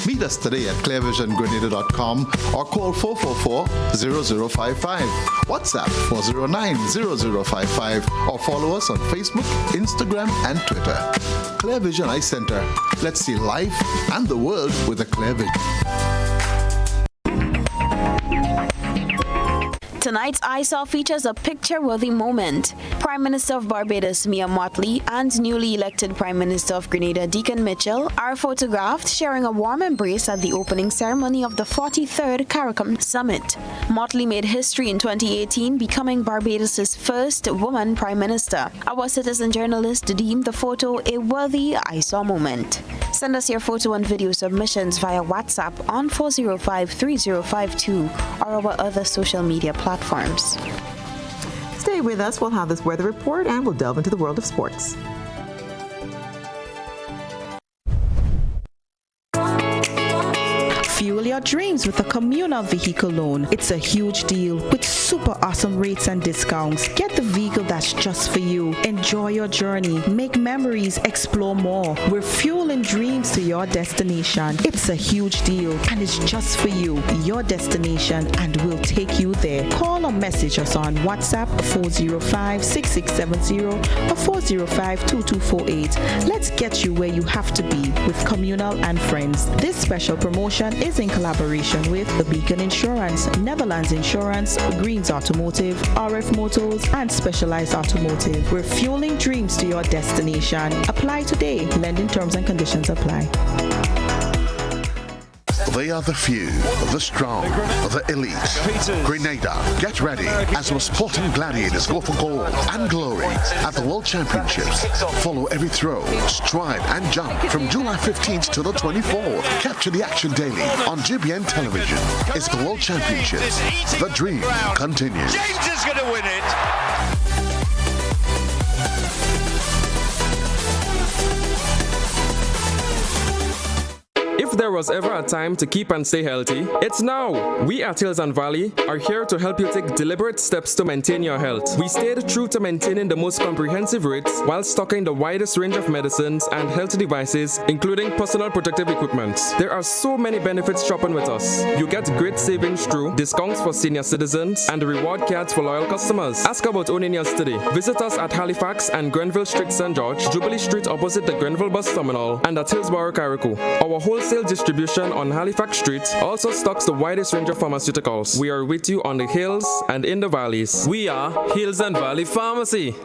Meet us today at clearvisiongrenada.com or call 444-0055, WhatsApp 409-0055, or follow us on Facebook, Instagram, and Twitter. Clear Vision Eye Center. Let's see life and the world with a clear vision. Tonight's ISAW features a picture-worthy moment. Prime Minister of Barbados, Mia Mottley, and newly elected Prime Minister of Grenada, Deacon Mitchell, are photographed sharing a warm embrace at the opening ceremony of the 43rd CARICOM Summit. Mottley made history in 2018, becoming Barbados' first woman Prime Minister. Our citizen journalist deemed the photo a worthy ISAW moment. Send us your photo and video submissions via WhatsApp on 405-3052 or our other social media platforms. Stay with us. We'll have this weather report and we'll delve into the world of sports. Fuel your dreams with a communal vehicle loan. It's a huge deal with super awesome rates and discounts. Get the vehicle that's just for you. Enjoy your journey. Make memories. Explore more. We're fueling dreams to your destination. It's a huge deal and it's just for you. Your destination, and we'll take you there. Call or message us on WhatsApp 405-6670 or 405-2248. Let's get you where you have to be with Communal and Friends. This special promotion is in collaboration with the Beacon Insurance, Netherlands Insurance, Greens Automotive, RF Motors, and Specialized Automotive. We're fueling dreams to your destination. Apply today. Lending terms and conditions apply. They are the few, the strong, the elite. Grenada, get ready as our sporting gladiators go for gold and glory at the World Championships. Follow every throw, stride, and jump from July 15th to the 24th. Capture the action daily on GBN television. It's the World Championships. The dream continues. James is going to win it. If there was ever a time to keep and stay healthy, it's now. We at Hills and Valley are here to help you take deliberate steps to maintain your health. We stayed true to maintaining the most comprehensive rates while stocking the widest range of medicines and health devices, including personal protective equipment. There are so many benefits shopping with us. You get great savings through discounts for senior citizens and reward cards for loyal customers. Ask about owning yours today. Visit us at Halifax and Grenville Street, St. George, Jubilee Street opposite the Grenville Bus Terminal, and at Hillsborough, Carrico. Our wholesale distribution on Halifax Street also stocks the widest range of pharmaceuticals. We are with you on the hills and in the valleys. We are Hills and Valley Pharmacy.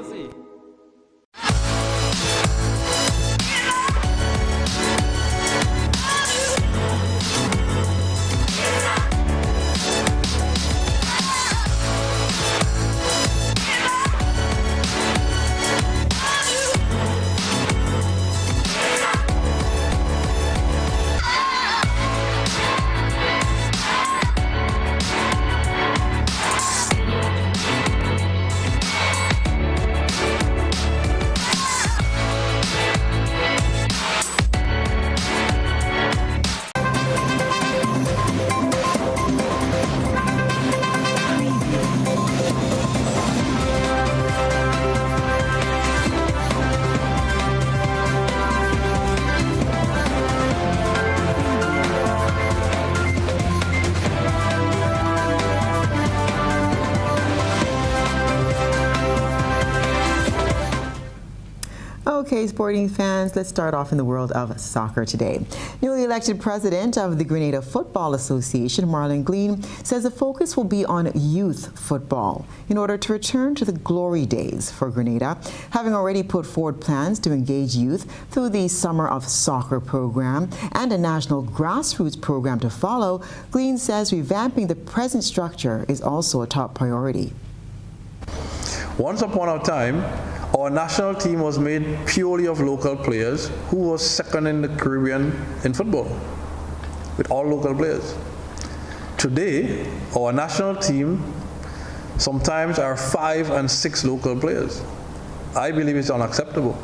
Okay, sporting fans, let's start off in the world of soccer today. Newly elected president of the Grenada Football Association, Marlon Glean, says the focus will be on youth football in order to return to the glory days for Grenada, having already put forward plans to engage youth through the Summer of Soccer program and a national grassroots program to follow. Glean says revamping the present structure is also a top priority. Once upon a time, Our national team was made purely of local players who was second in the Caribbean in football, with all local players. Today, our national team sometimes are 5 and 6 local players. I believe it's unacceptable.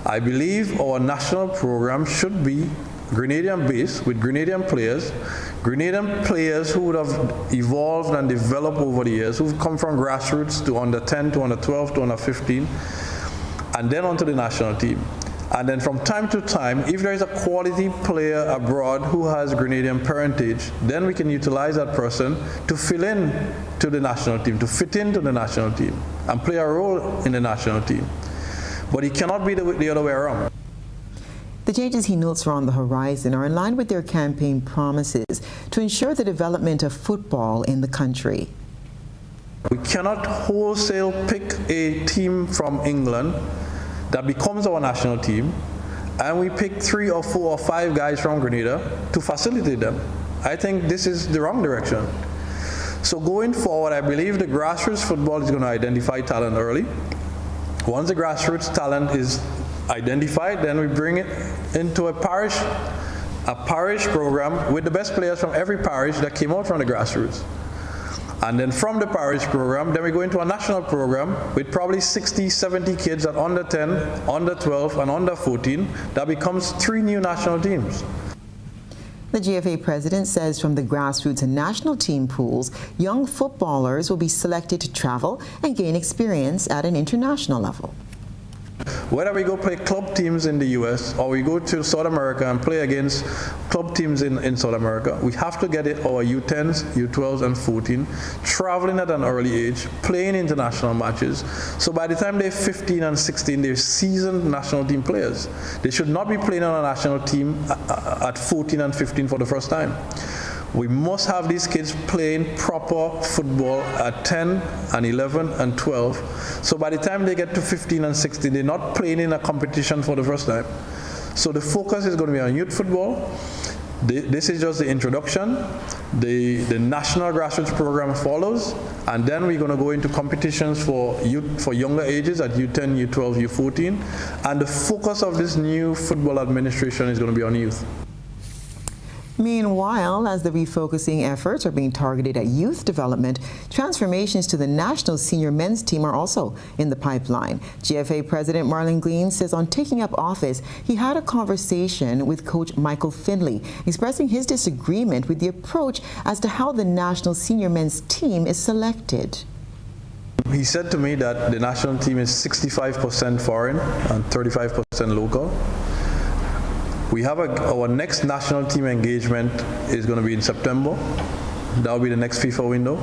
I believe our national program should be Grenadian-based with Grenadian players who would have evolved and developed over the years, who've come from grassroots to under 10, to under 12, to under 15, and then onto the national team. And then from time to time, if there is a quality player abroad who has Grenadian parentage, then we can utilize that person to fill in to the national team, to fit into the national team, and play a role in the national team. But it cannot be the other way around. The changes he notes are on the horizon are in line with their campaign promises to ensure the development of football in the country. We cannot wholesale pick a team from England that becomes our national team, and we pick 3 or 4 or 5 guys from Grenada to facilitate them. I think this is the wrong direction. So going forward, I believe the grassroots football is going to identify talent early. Once the grassroots talent is identified, then we bring it into a parish program with the best players from every parish that came out from the grassroots. And then from the parish program, then we go into a national program with probably 60, 70 kids at under 10, under 12, and under 14. That becomes 3 new national teams. The GFA president says from the grassroots and national team pools, young footballers will be selected to travel and gain experience at an international level. Whether we go play club teams in the US or we go to South America and play against club teams in South America, we have to get our U10s, U12s, and 14 traveling at an early age, playing international matches. So by the time they're 15 and 16, they're seasoned national team players. They should not be playing on a national team at 14 and 15 for the first time. We must have these kids playing proper football at 10 and 11 and 12. So by the time they get to 15 and 16, they're not playing in a competition for the first time. So the focus is going to be on youth football. This is just the introduction. The national grassroots program follows, and then we're going to go into competitions for younger ages at U10, U12, U14. And the focus of this new football administration is going to be on youth. Meanwhile, as the refocusing efforts are being targeted at youth development, transformations to the national senior men's team are also in the pipeline. GFA President Marlon Glean says on taking up office, he had a conversation with Coach Michael Finley, expressing his disagreement with the approach as to how the national senior men's team is selected. He said to me that the national team is 65% foreign and 35% local. We have our next national team engagement is going to be in September. That will be the next FIFA window.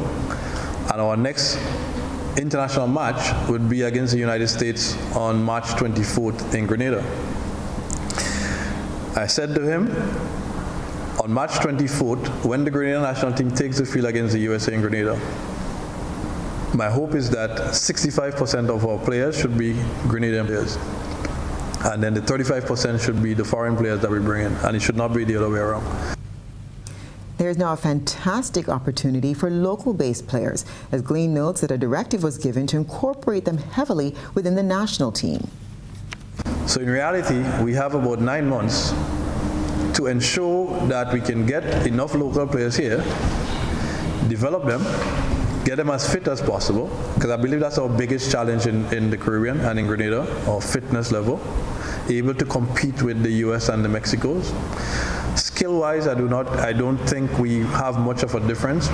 And our next international match would be against the United States on March 24th in Grenada. I said to him, on March 24th, when the Grenada national team takes the field against the USA in Grenada, my hope is that 65% of our players should be Grenadian players. And then the 35% should be the foreign players that we bring in, and it should not be the other way around. There is now a fantastic opportunity for local-based players, as Glean notes that a directive was given to incorporate them heavily within the national team. So in reality, we have about 9 months to ensure that we can get enough local players here, develop them, get them as fit as possible, because I believe that's our biggest challenge in the Caribbean and in Grenada, our fitness level, able to compete with the US and the Mexicos. Skill-wise, I don't think we have much of a difference,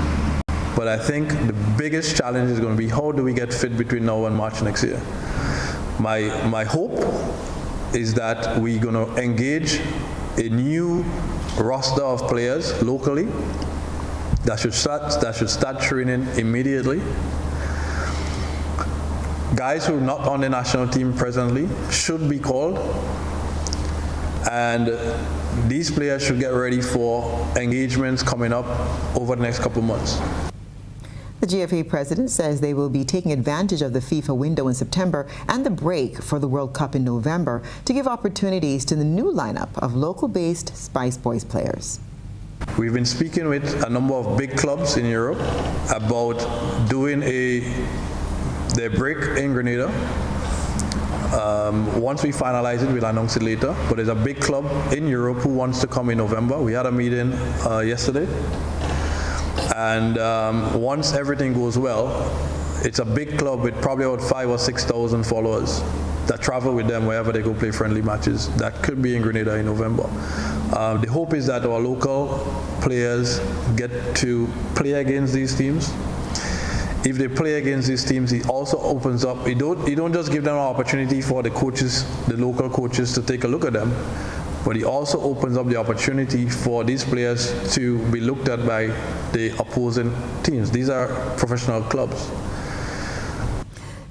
but I think the biggest challenge is going to be how do we get fit between now and March next year. My hope is that we're going to engage a new roster of players locally that should start training immediately. Guys who are not on the national team presently should be called, and these players should get ready for engagements coming up over the next couple months. The GFA president says they will be taking advantage of the FIFA window in September and the break for the World Cup in November to give opportunities to the new lineup of local-based Spice Boys players. We've been speaking with a number of big clubs in Europe about doing their break in Grenada Once we finalize it, we'll announce it later. But there's a big club in Europe who wants to come in November. We had a meeting yesterday. And once everything goes well, it's a big club with probably about 5,000 or 6,000 followers that travel with them wherever they go play friendly matches. That could be in Grenada in November. The hope is that our local players get to play against these teams. If they play against these teams, it also opens up. You don't just give them an opportunity for the coaches, the local coaches, to take a look at them, but it also opens up the opportunity for these players to be looked at by the opposing teams. These are professional clubs.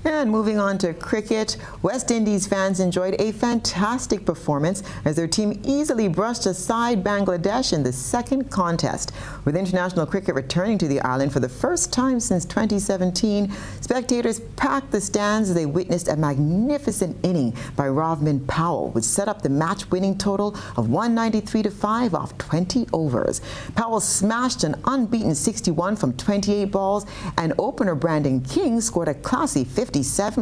And moving on to cricket, West Indies fans enjoyed a fantastic performance as their team easily brushed aside Bangladesh in the second contest. With international cricket returning to the island for the first time since 2017, spectators packed the stands as they witnessed a magnificent inning by Rovman Powell, which set up the match-winning total of 193-5 off 20 overs. Powell smashed an unbeaten 61 from 28 balls, and opener Brandon King scored a classy 57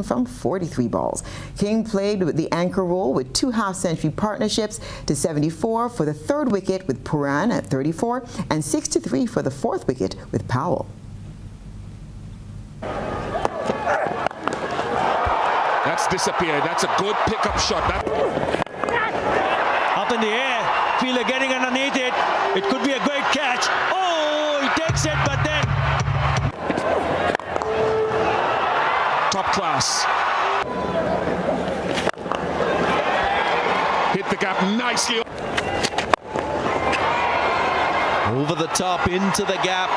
from 43 balls. King played with the anchor role with 2 half-century partnerships to 74 for the third wicket with Puran at 34 and 63 for the fourth wicket with Powell. That's disappeared. That's a good pickup shot. Up in the air, Fielder getting underneath it. It could be a great catch. Oh, he takes it, but then top class. Hit the gap nicely. over the top into the gap.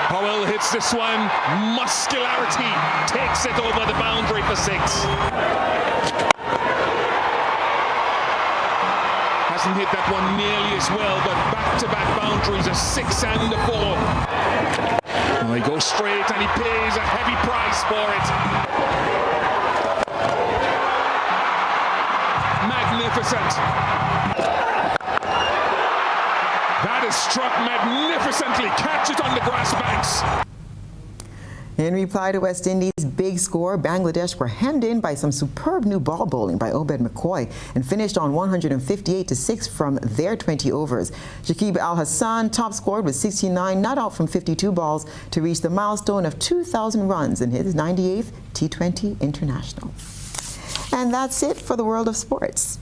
Powell hits this one. Muscularity takes it over the boundary for 6. Hasn't hit that one nearly as well, but back-to-back boundaries, a 6 and a 4. Well, he goes straight and he pays a heavy price for it. Magnificent. That is struck magnificently. Catch it on the grass banks. In reply to West Indies' big score, Bangladesh were hemmed in by some superb new ball bowling by Obed McCoy and finished on 158-6 from their 20 overs. Shakib Al Hassan top scored with 69, not out from 52 balls to reach the milestone of 2,000 runs in his 98th T20 International. And that's it for the world of sports.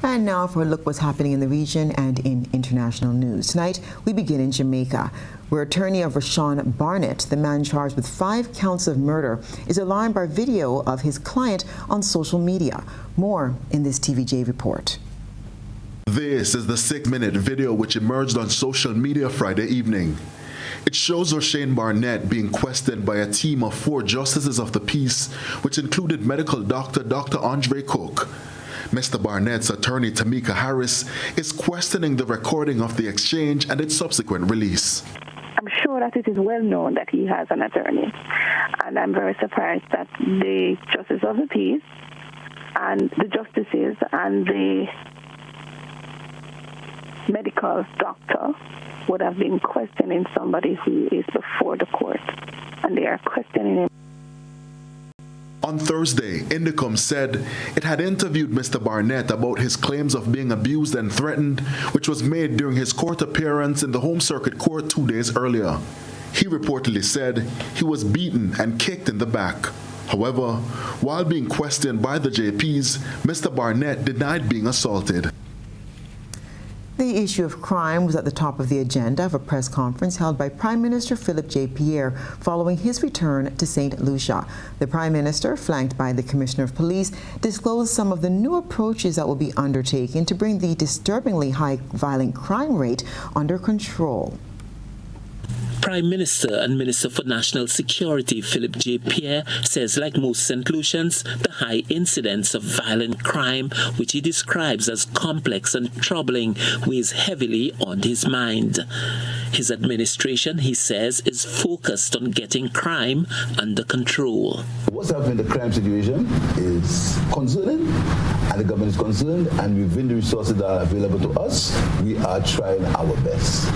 And now for a look what's happening in the region and in international news. Tonight, we begin in Jamaica, where attorney of Rashawn Barnett, the man charged with 5 counts of murder, is alarmed by video of his client on social media. More in this TVJ report. This is the 6-minute video which emerged on social media Friday evening. It shows Rashawn Barnett being questioned by a team of 4 justices of the peace, which included medical doctor Dr. Andre Cook. Mr. Barnett's attorney, Tamika Harris, is questioning the recording of the exchange and its subsequent release. I'm sure that it is well known that he has an attorney, and I'm very surprised that the justice of the peace and the justices and the medical doctor would have been questioning somebody who is before the court, and they are questioning him. On Thursday, Indicom said it had interviewed Mr. Barnett about his claims of being abused and threatened, which was made during his court appearance in the Home Circuit Court 2 days earlier. He reportedly said he was beaten and kicked in the back. However, while being questioned by the JPs, Mr. Barnett denied being assaulted. The issue of crime was at the top of the agenda of a press conference held by Prime Minister Philip J. Pierre following his return to St. Lucia. The Prime Minister, flanked by the Commissioner of Police, disclosed some of the new approaches that will be undertaken to bring the disturbingly high violent crime rate under control. Prime Minister and Minister for National Security Philip J. Pierre says, like most St. Lucians, the high incidence of violent crime, which he describes as complex and troubling, weighs heavily on his mind. His administration, he says, is focused on getting crime under control. What's happening in the crime situation is concerning, and the government is concerned, and within the resources that are available to us, we are trying our best.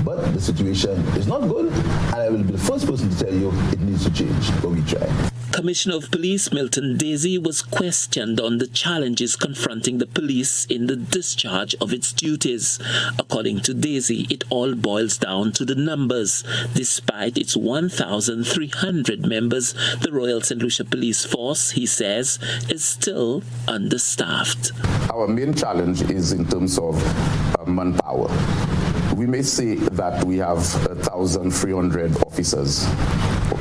But the situation is not good, and I will be the first person to tell you it needs to change, but we try. Commissioner of Police Milton Daisy was questioned on the challenges confronting the police in the discharge of its duties. According to Daisy, it all boils down to the numbers. Despite its 1,300 members, the Royal St. Lucia Police Force, he says, is still understaffed. Our main challenge is in terms of manpower. We may say that we have 1,300 officers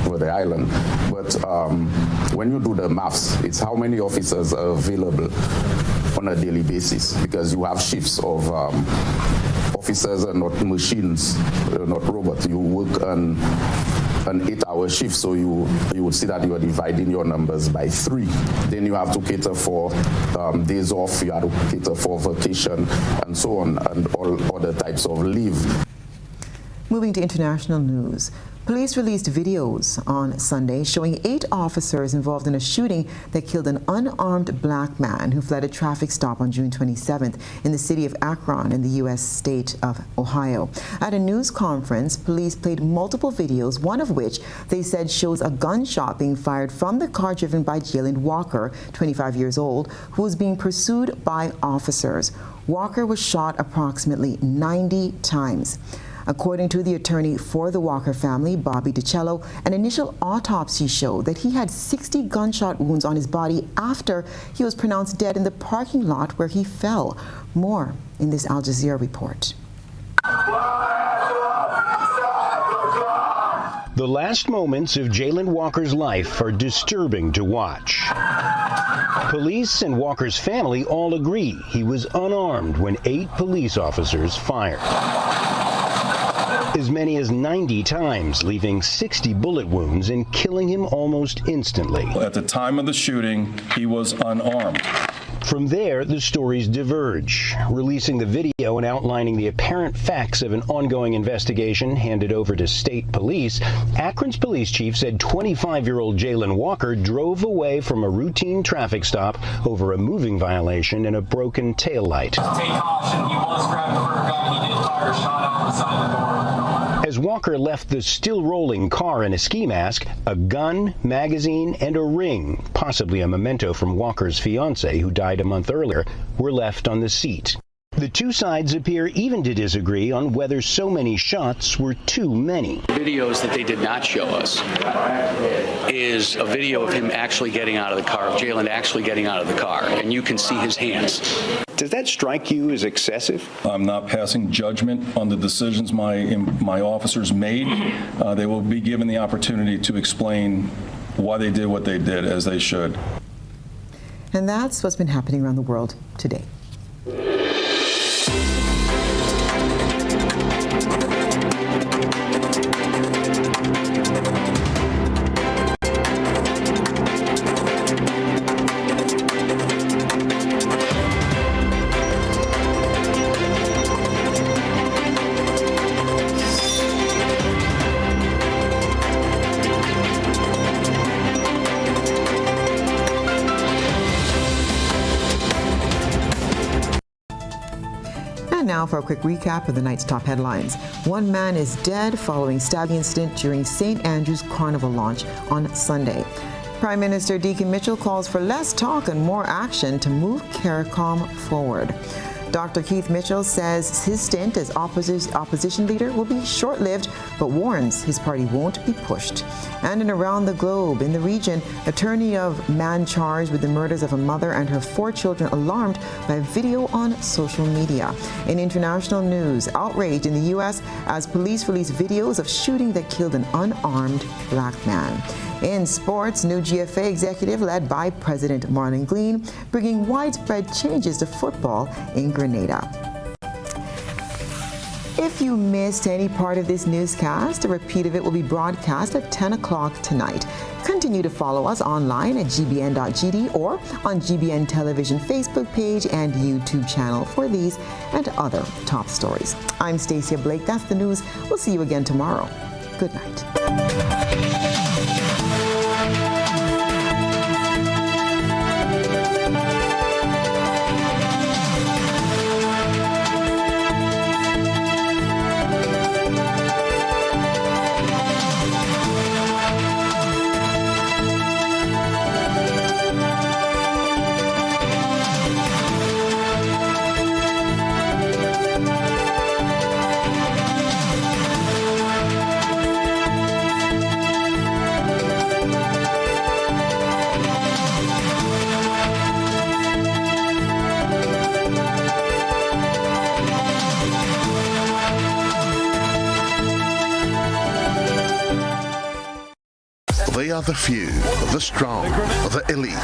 over the island, but when you do the maths, it's how many officers are available on a daily basis, because you have shifts of officers are not machines, not robots. You work on an 8-hour shift, so you would see that you are dividing your numbers by 3. Then you have to cater for days off, you have to cater for vacation, and so on, and all other types of leave. Moving to international news. Police released videos on Sunday showing 8 officers involved in a shooting that killed an unarmed black man who fled a traffic stop on June 27th in the city of Akron in the U.S. state of Ohio. At a news conference, police played multiple videos, one of which they said shows a gunshot being fired from the car driven by Jalen Walker, 25 years old, who was being pursued by officers. Walker was shot approximately 90 times. According to the attorney for the Walker family, Bobby DiCello, an initial autopsy showed that he had 60 gunshot wounds on his body after he was pronounced dead in the parking lot where he fell. More in this Al Jazeera report. The last moments of Jalen Walker's life are disturbing to watch. Police and Walker's family all agree he was unarmed when 8 police officers fired. As many as 90 times, leaving 60 bullet wounds and killing him almost instantly. At the time of the shooting, he was unarmed. From there, the stories diverge. Releasing the video and outlining the apparent facts of an ongoing investigation handed over to state police, Akron's police chief said 25-year-old Jalen Walker drove away from a routine traffic stop over a moving violation and a broken taillight. Take caution, he was grabbed for a gun. He did fire a shot out the side of the door. As Walker left the still-rolling car in a ski mask, a gun, magazine, and a ring, possibly a memento from Walker's fiancée, who died a month earlier, were left on the seat. The two sides appear even to disagree on whether so many shots were too many. Videos that they did not show us is a video of him actually getting out of the car, of Jalen actually getting out of the car, and you can see his hands. Does that strike you as excessive? I'm not passing judgment on the decisions my officers made. They will be given the opportunity to explain why they did what they did, as they should. And that's what's been happening around the world today. Now for a quick recap of the night's top headlines. One man is dead following stabbing incident during St. Andrew's Carnival launch on Sunday. Prime Minister Deacon Mitchell calls for less talk and more action to move CARICOM forward. Dr. Keith Mitchell says his stint as opposition leader will be short-lived but warns his party won't be pushed. And in around the globe, in the region, attorney of man charged with the murders of a mother and her 4 children alarmed by a video on social media. In international news, outrage in the U.S. as police release videos of shooting that killed an unarmed black man. In sports, new GFA executive led by President Marlon Glean, bringing widespread changes to football in Grenada. If you missed any part of this newscast, a repeat of it will be broadcast at 10 o'clock tonight. Continue to follow us online at gbn.gd or on GBN Television Facebook page and YouTube channel for these and other top stories. I'm Stasia Blake. That's the news. We'll see you again tomorrow. Good night. They are the few, the strong, the elite.